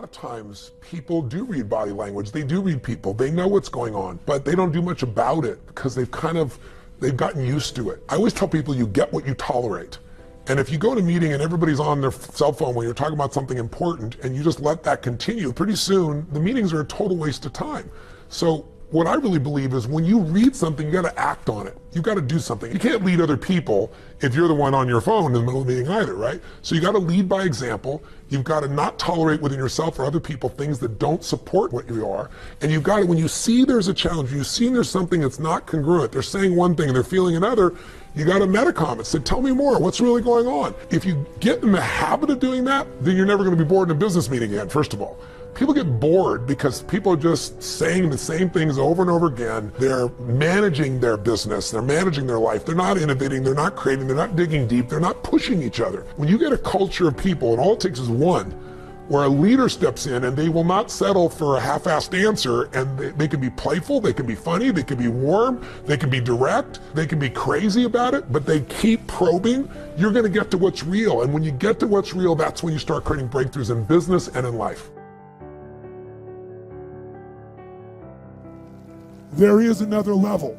lot of times people do read body language, they do read people, they know what's going on, but they don't do much about it because they've gotten used to it. I always tell people you get what you tolerate. And if you go to a meeting and everybody's on their cell phone when you're talking about something important and you just let that continue, pretty soon the meetings are a total waste of time. So what I really believe is when you read something, you got to act on it. You got to do something. You can't lead other people if you're the one on your phone in the middle of the meeting either, right? So you got to lead by example. You've got to not tolerate within yourself or other people things that don't support what you are. And you've got to, when you see there's a challenge, you see there's something that's not congruent, they're saying one thing and they're feeling another, you got to meta-comment, say, tell me more, what's really going on? If you get in the habit of doing that, then you're never going to be bored in a business meeting again, first of all. People get bored because people are just saying the same things over and over again. They're managing their business, they're managing their life, they're not innovating, they're not creating, they're not digging deep, they're not pushing each other. When you get a culture of people, and all it takes is one, where a leader steps in and they will not settle for a half-assed answer, and they can be playful, they can be funny, they can be warm, they can be direct, they can be crazy about it, but they keep probing, you're gonna get to what's real. And when you get to what's real, that's when you start creating breakthroughs in business and in life. There is another level.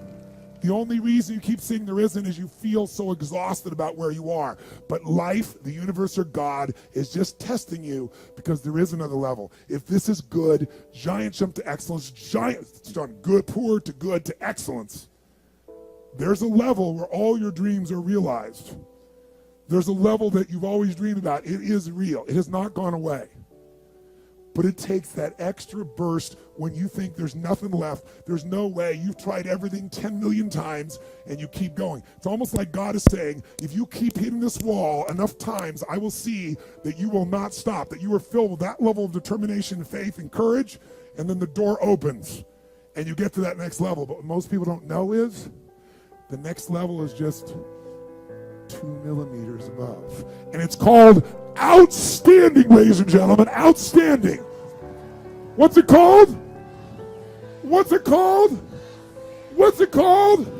The only reason you keep saying there isn't is you feel so exhausted about where you are. But life, the universe, or God is just testing you because there is another level. If this is good, giant jump to excellence, giant from good, poor to good to excellence. There's a level where all your dreams are realized. There's a level that you've always dreamed about. It is real. It has not gone away. But it takes that extra burst when you think there's nothing left, there's no way, you've tried everything 10 million times and you keep going. It's almost like God is saying, if you keep hitting this wall enough times, I will see that you will not stop, that you are filled with that level of determination, faith, and courage, and then the door opens and you get to that next level. But what most people don't know is the next level is just 2 millimeters above. And it's called outstanding, ladies and gentlemen, outstanding. What's it called? What's it called? What's it called?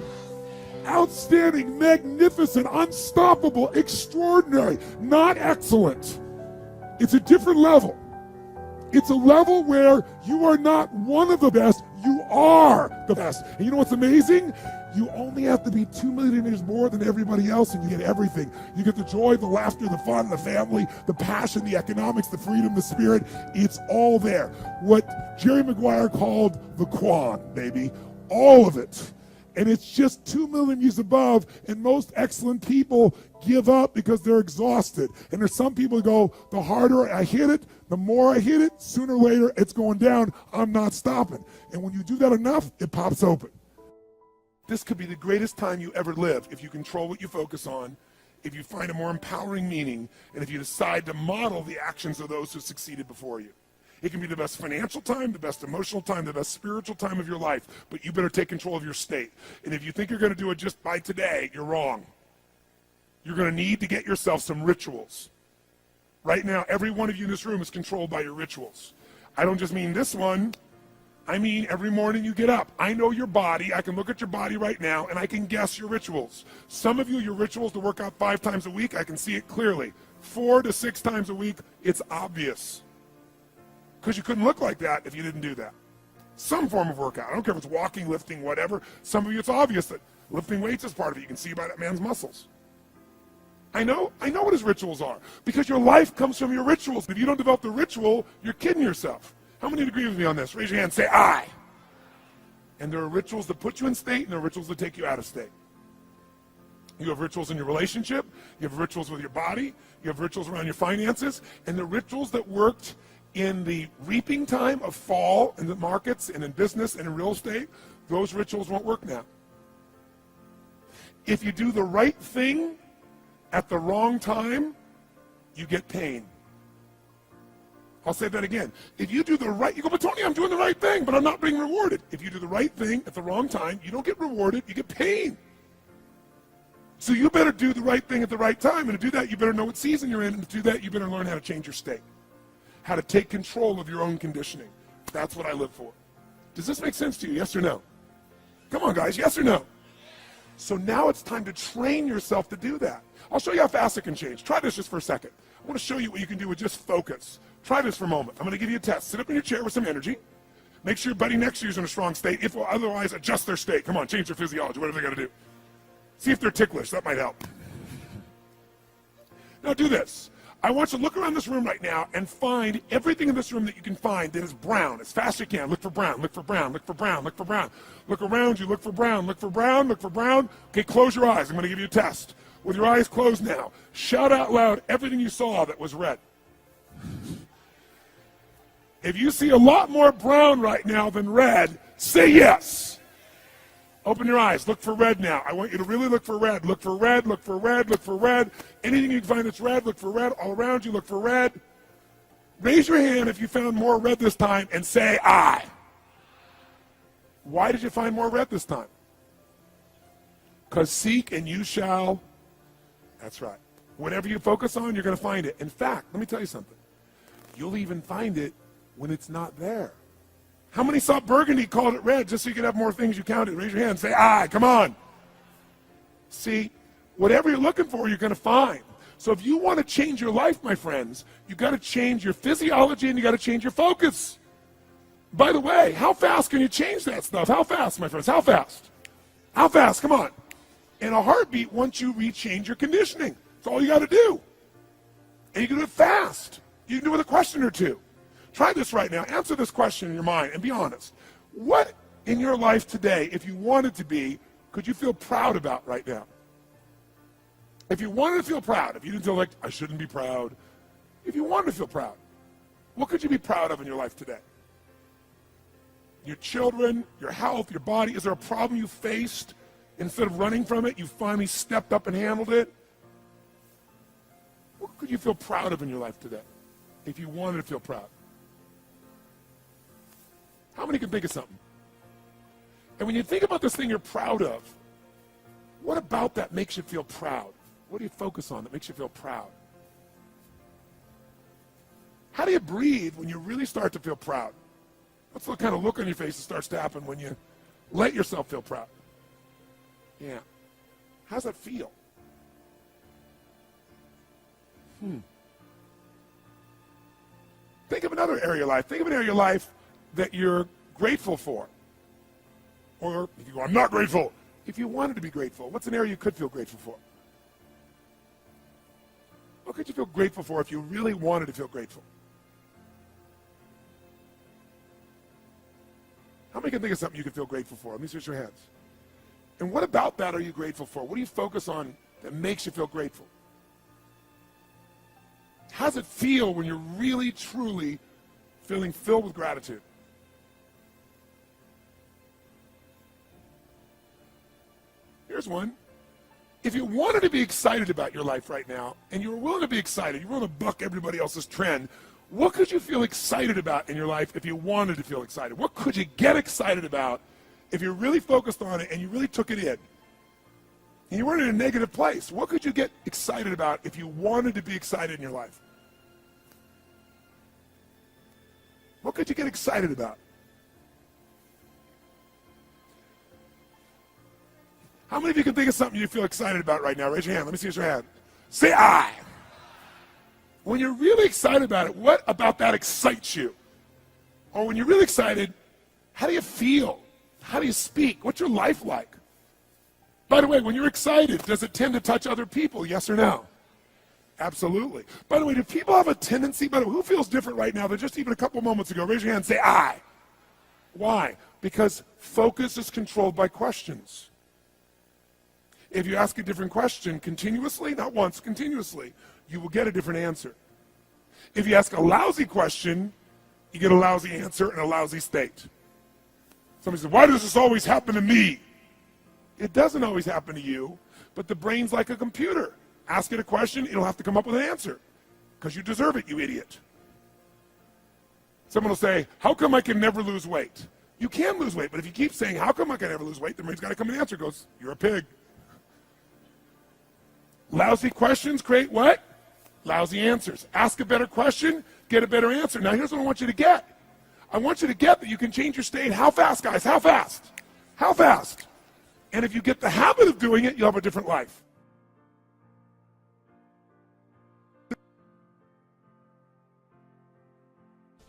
Outstanding, magnificent, unstoppable, extraordinary, not excellent. It's a different level. It's a level where you are not one of the best, you are the best. And you know what's amazing? You only have to be 2 millimeters more than everybody else and you get everything. You get the joy, the laughter, the fun, the family, the passion, the economics, the freedom, the spirit. It's all there. What Jerry Maguire called the Quan, baby. All of it. And it's just 2 millimeters above, and most excellent people give up because they're exhausted. And there's some people who go, the harder I hit it, the more I hit it, sooner or later it's going down, I'm not stopping. And when you do that enough, it pops open. This could be the greatest time you ever live if you control what you focus on, if you find a more empowering meaning, and if you decide to model the actions of those who succeeded before you. It can be the best financial time, the best emotional time, the best spiritual time of your life, but you better take control of your state. And if you think you're going to do it just by today, you're wrong. You're going to need to get yourself some rituals. Right now, every one of you in this room is controlled by your rituals. I don't just mean this one. I mean every morning you get up. I know your body. I can look at your body right now, and I can guess your rituals. Some of you, your rituals to work out 5 times a week, I can see it clearly. 4 to 6 times a week, it's obvious. Because you couldn't look like that if you didn't do that. Some form of workout. I don't care if it's walking, lifting, whatever. Some of you, it's obvious that lifting weights is part of it. You can see by that man's muscles. I know what his rituals are. Because your life comes from your rituals. If you don't develop the ritual, you're kidding yourself. How many agree with me on this? Raise your hand and say, I. And there are rituals that put you in state, and there are rituals that take you out of state. You have rituals in your relationship. You have rituals with your body. You have rituals around your finances. And the rituals that worked in the reaping time of fall in the markets and in business and in real estate, those rituals won't work now. If you do the right thing at the wrong time, you get pain. I'll say that again. If you do the right, you go, but Tony, I'm doing the right thing, but I'm not being rewarded. If you do the right thing at the wrong time, you don't get rewarded, you get pain. So you better do the right thing at the right time, and to do that, you better know what season you're in, and to do that, you better learn how to change your state. How to take control of your own conditioning. That's what I live for. Does this make sense to you, yes or no? Come on, guys, yes or no? So now it's time to train yourself to do that. I'll show you how fast it can change. Try this just for a second. I want to show you what you can do with just focus. Try this for a moment. I'm going to give you a test. Sit up in your chair with some energy. Make sure your buddy next to you is in a strong state. If otherwise, adjust their state. Come on, change their physiology, whatever they got to do. See if they're ticklish. That might help. Now do this. I want you to look around this room right now and find everything in this room that you can find that is brown as fast as you can. Look for brown, look for brown, look for brown, look for brown. Look around you, look for brown, look for brown, look for brown. Okay, close your eyes. I'm going to give you a test. With your eyes closed now, shout out loud everything you saw that was red. If you see a lot more brown right now than red, say yes. Open your eyes. Look for red now. I want you to really look for red. Look for red, look for red, look for red. Anything you can find that's red, look for red. All around you, look for red. Raise your hand if you found more red this time and say I. Why did you find more red this time? Because seek and you shall. That's right. Whatever you focus on, you're going to find it. In fact, let me tell you something. You'll even find it when it's not there. How many saw burgundy, called it red, just so you could have more things you counted? Raise your hand and say, aye, come on. See, whatever you're looking for, you're going to find. So if you want to change your life, my friends, you've got to change your physiology and you've got to change your focus. By the way, how fast can you change that stuff? How fast, my friends? How fast? How fast? Come on. In a heartbeat, once you rechange your conditioning. That's all you got to do. And you can do it fast. You can do it with a question or two. Try this right now. Answer this question in your mind and be honest. What in your life today, if you wanted to be, could you feel proud about right now? If you wanted to feel proud, if you didn't feel like, I shouldn't be proud, if you wanted to feel proud, what could you be proud of in your life today? Your children, your health, your body. Is there a problem you faced? Instead of running from it, you finally stepped up and handled it? What could you feel proud of in your life today if you wanted to feel proud? How many can think of something? And when you think about this thing you're proud of, what about that makes you feel proud? What do you focus on that makes you feel proud? How do you breathe when you really start to feel proud? What's the kind of look on your face that starts to happen when you let yourself feel proud? Yeah. How's that feel? Think of another area of your life. Think of an area of your life that you're grateful for. Or if you go, I'm not grateful. If you wanted to be grateful, what's an area you could feel grateful for? What could you feel grateful for if you really wanted to feel grateful? How many can think of something you could feel grateful for? Let me see your hands. And what about that are you grateful for? What do you focus on that makes you feel grateful? How does it feel when you're really, truly feeling filled with gratitude? Here's one. If you wanted to be excited about your life right now, and you were willing to be excited, you were willing to buck everybody else's trend, what could you feel excited about in your life if you wanted to feel excited? What could you get excited about if you really focused on it and you really took it in? And you weren't in a negative place. What could you get excited about if you wanted to be excited in your life? What could you get excited about? How many of you can think of something you feel excited about right now? Raise your hand. Let me see your hand. Say I. When you're really excited about it, what about that excites you? Or when you're really excited, how do you feel? How do you speak? What's your life like? By the way, when you're excited, does it tend to touch other people? Yes or no? Absolutely. By the way, do people have a tendency, by the way, who feels different right now than just even a couple moments ago? Raise your hand and say I. Why? Because focus is controlled by questions. If you ask a different question continuously, not once, continuously, you will get a different answer. If you ask a lousy question, you get a lousy answer and a lousy state. Somebody says, why does this always happen to me? It doesn't always happen to you, but the brain's like a computer. Ask it a question, it'll have to come up with an answer. Because you deserve it, you idiot. Someone will say, how come I can never lose weight? You can lose weight, but if you keep saying, how come I can never lose weight, the brain's got to come with an answer. It goes, you're a pig. Lousy questions create what? Lousy answers. Ask a better question, get a better answer. Now here's what I want you to get. I want you to get that you can change your state. How fast, guys? How fast? How fast? And if you get the habit of doing it, you'll have a different life.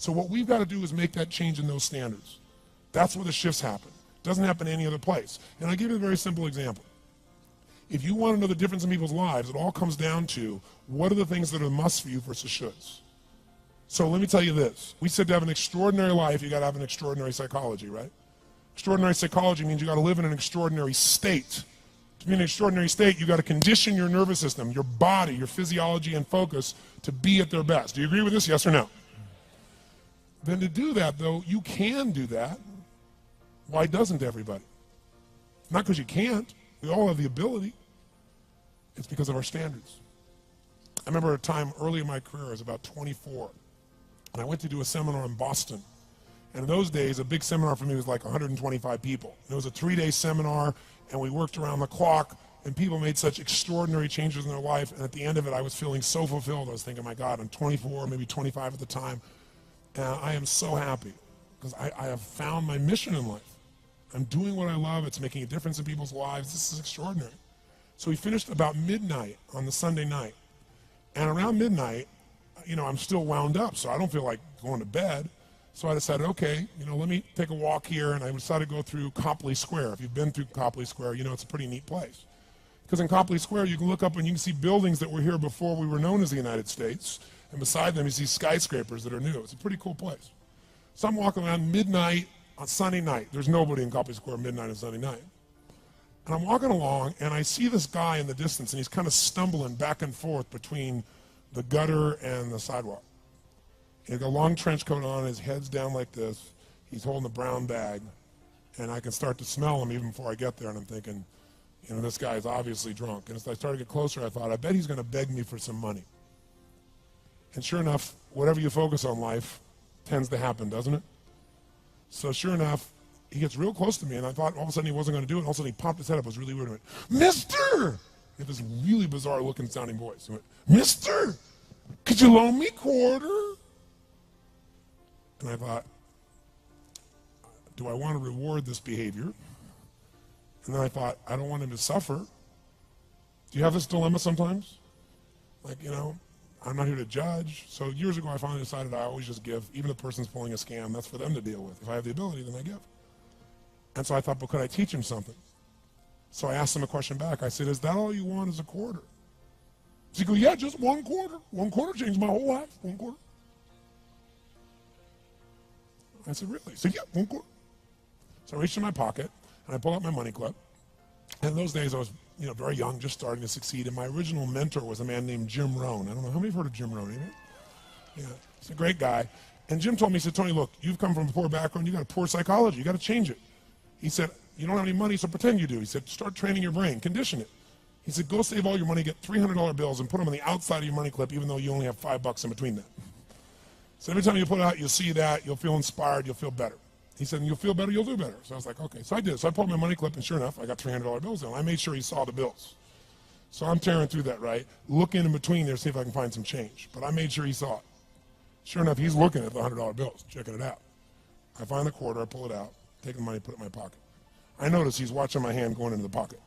So what we've got to do is make that change in those standards. That's where the shifts happen. It doesn't happen any other place. And I'll give you a very simple example. If you want to know the difference in people's lives, it all comes down to what are the things that are musts for you versus shoulds. So let me tell you this. We said to have an extraordinary life, you got to have an extraordinary psychology, right? Extraordinary psychology means you got to live in an extraordinary state. To be in an extraordinary state, you got to condition your nervous system, your body, your physiology and focus to be at their best. Do you agree with this? Yes or no? Then to do that, though, you can do that. Why doesn't everybody? Not because you can't. We all have the ability. It's because of our standards. I remember a time early in my career, I was about 24, and I went to do a seminar in Boston. And in those days, a big seminar for me was like 125 people. It was a 3-day seminar, and we worked around the clock, and people made such extraordinary changes in their life. And at the end of it, I was feeling so fulfilled. I was thinking, my God, I'm 24, maybe 25 at the time, and I am so happy because I have found my mission in life. I'm doing what I love. It's making a difference in people's lives. This is extraordinary. So we finished about midnight on the Sunday night. And around midnight, I'm still wound up, so I don't feel like going to bed. So I decided, okay, let me take a walk here, and I decided to go through Copley Square. If you've been through Copley Square, it's a pretty neat place. Because in Copley Square, you can look up and you can see buildings that were here before we were known as the United States, and beside them you see skyscrapers that are new. It's a pretty cool place. So I'm walking around midnight on Sunday night. There's nobody in Copley Square midnight on Sunday night. And I'm walking along, and I see this guy in the distance, and he's kind of stumbling back and forth between the gutter and the sidewalk. He's got a long trench coat on, his head's down like this. He's holding a brown bag, and I can start to smell him even before I get there, and I'm thinking, this guy is obviously drunk. And as I started to get closer, I thought, I bet he's going to beg me for some money. And sure enough, whatever you focus on life tends to happen, doesn't it? So sure enough, he gets real close to me, and I thought all of a sudden he wasn't going to do it, and all of a sudden he popped his head up. It was really weird. He went, Mister! He had this really bizarre looking sounding voice. He went, Mister, could you loan me a quarter? And I thought, do I want to reward this behavior? And then I thought, I don't want him to suffer. Do you have this dilemma sometimes? Like, I'm not here to judge. So years ago, I finally decided I always just give. Even the person's pulling a scam, that's for them to deal with. If I have the ability, then I give. And so I thought, but could I teach him something? So I asked him a question back. I said, is that all you want is a quarter? He goes, yeah, just 1 quarter. 1 quarter changed my whole life. 1 quarter. I said, really? He said, yeah, 1 quarter. So I reached in my pocket, and I pulled out my money clip. And in those days, I was very young, just starting to succeed. And my original mentor was a man named Jim Rohn. I don't know, how many have heard of Jim Rohn? Anybody? Yeah, he's a great guy. And Jim told me, he said, Tony, look, you've come from a poor background. You got a poor psychology. You got to change it. He said, you don't have any money, so pretend you do. He said, start training your brain, condition it. He said, go save all your money, get $300 bills, and put them on the outside of your money clip, even though you only have $5 in between them. So every time you put it out, you'll see that, you'll feel inspired, you'll feel better. He said, and you'll feel better, you'll do better. So I was like, okay. So I did. So I pulled my money clip, and sure enough, I got $300 bills in. I made sure he saw the bills. So I'm tearing through that, right? Looking in between there, see if I can find some change. But I made sure he saw it. Sure enough, he's looking at the $100 bills, checking it out. I find the quarter, I pull it out, take the money, put it in my pocket. I notice he's watching my hand going into the pocket.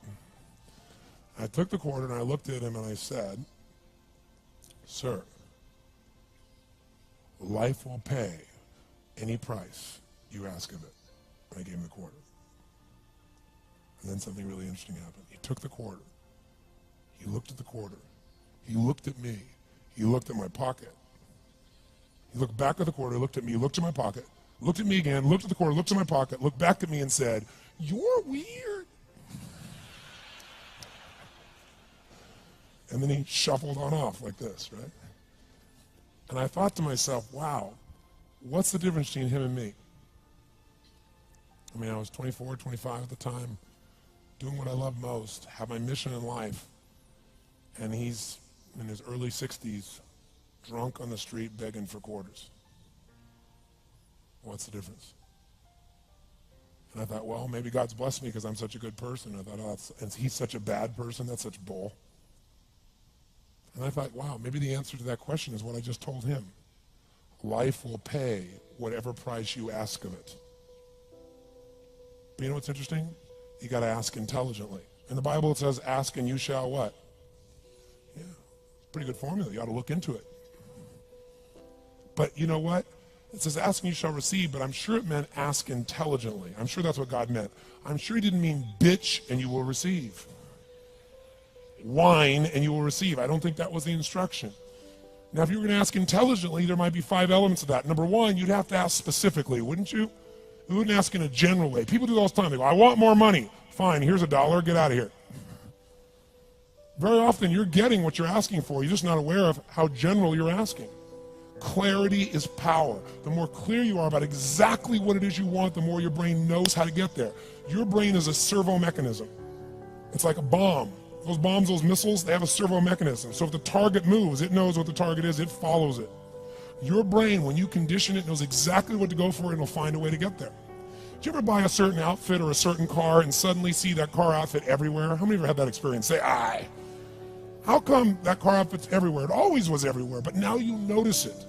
I took the quarter, and I looked at him, and I said, sir, life will pay any price you ask of it. And I gave him the quarter. And then something really interesting happened. He took the quarter. He looked at the quarter. He looked at me. He looked at my pocket. He looked back at the quarter, looked at me, looked at my pocket, looked at me again, looked at the quarter, looked at my pocket, looked back at me and said, you're weird. And then he shuffled on off like this, right? And I thought to myself, wow, what's the difference between him and me? I mean, I was 24, 25 at the time, doing what I love most, have my mission in life, and he's in his early 60s, drunk on the street begging for quarters. What's the difference? And I thought, well, maybe God's blessed me because I'm such a good person. I thought, oh, and he's such a bad person, that's such bull. And I thought, wow, maybe the answer to that question is what I just told him. Life will pay whatever price you ask of it. But you know what's interesting? You got to ask intelligently. In the Bible it says, ask and you shall what? Yeah, pretty good formula. You ought to look into it. But you know what? It says, ask and you shall receive, but I'm sure it meant ask intelligently. I'm sure that's what God meant. I'm sure he didn't mean bitch and you will receive. Whine and you will receive. I don't think that was the instruction. Now, if you were going to ask intelligently, there might be 5 elements of that. Number one, you'd have to ask specifically, wouldn't you? You wouldn't ask in a general way. People do that all the time. They go, I want more money. Fine, here's $1, get out of here. Very often you're getting what you're asking for. You're just not aware of how general you're asking. Clarity is power. The more clear you are about exactly what it is you want, the more your brain knows how to get there. Your brain is a servo mechanism. It's like a bomb. Those bombs, those missiles, they have a servo mechanism. So if the target moves, it knows what the target is, it follows it. Your brain, when you condition it, knows exactly what to go for and it'll find a way to get there. Did you ever buy a certain outfit or a certain car and suddenly see that car outfit everywhere? How many of you have had that experience? Say, aye. How come that car outfit's everywhere? It always was everywhere, but now you notice it.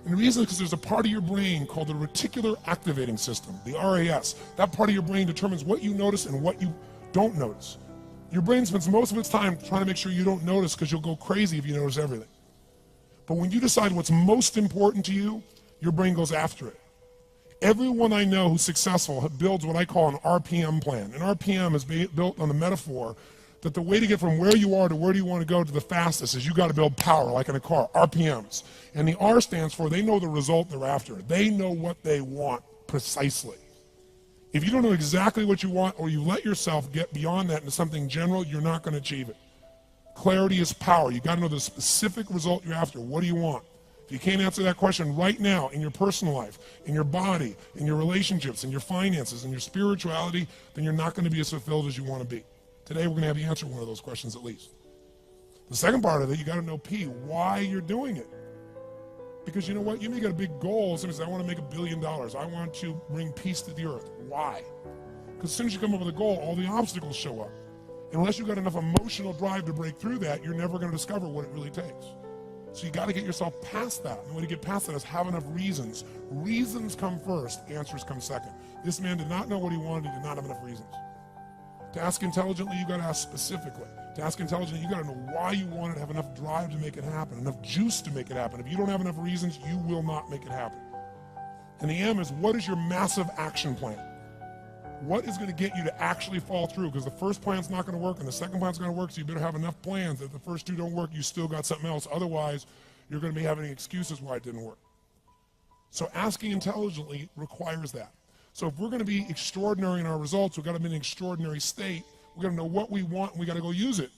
And the reason is because there's a part of your brain called the reticular activating system, the RAS. That part of your brain determines what you notice and what you don't notice. Your brain spends most of its time trying to make sure you don't notice because you'll go crazy if you notice everything. But when you decide what's most important to you, your brain goes after it. Everyone I know who's successful builds what I call an RPM plan. An RPM is built on the metaphor that the way to get from where you are to where do you want to go to the fastest is you got to build power, like in a car, RPMs. And the R stands for they know the result they're after. They know what they want precisely. If you don't know exactly what you want or you let yourself get beyond that into something general, you're not going to achieve it. Clarity is power. You got to know the specific result you're after. What do you want? If you can't answer that question right now in your personal life, in your body, in your relationships, in your finances, in your spirituality, then you're not going to be as fulfilled as you want to be. Today we're going to have you answer one of those questions at least. The second part of it, you got to know why you're doing it. Because you know what? You may get a big goal. Somebody says, I want to make $1 billion. I want to bring peace to the earth. Why? Because as soon as you come up with a goal, all the obstacles show up. Unless you've got enough emotional drive to break through that, you're never going to discover what it really takes. So you got to get yourself past that. And the way to get past that is have enough reasons. Reasons come first, answers come second. This man did not know what he wanted. He did not have enough reasons. To ask intelligently, you got to ask specifically. To ask intelligently, you got to know why you want it, have enough drive to make it happen, enough juice to make it happen. If you don't have enough reasons, you will not make it happen. And the M is, what is your massive action plan? What is going to get you to actually fall through? Because the first plan's not going to work and the second plan's going to work, so you better have enough plans that if the first two don't work, you still got something else. Otherwise, you're going to be having excuses why it didn't work. So asking intelligently requires that. So if we're going to be extraordinary in our results, we've got to be in an extraordinary state. We've got to know what we want and we've got to go use it.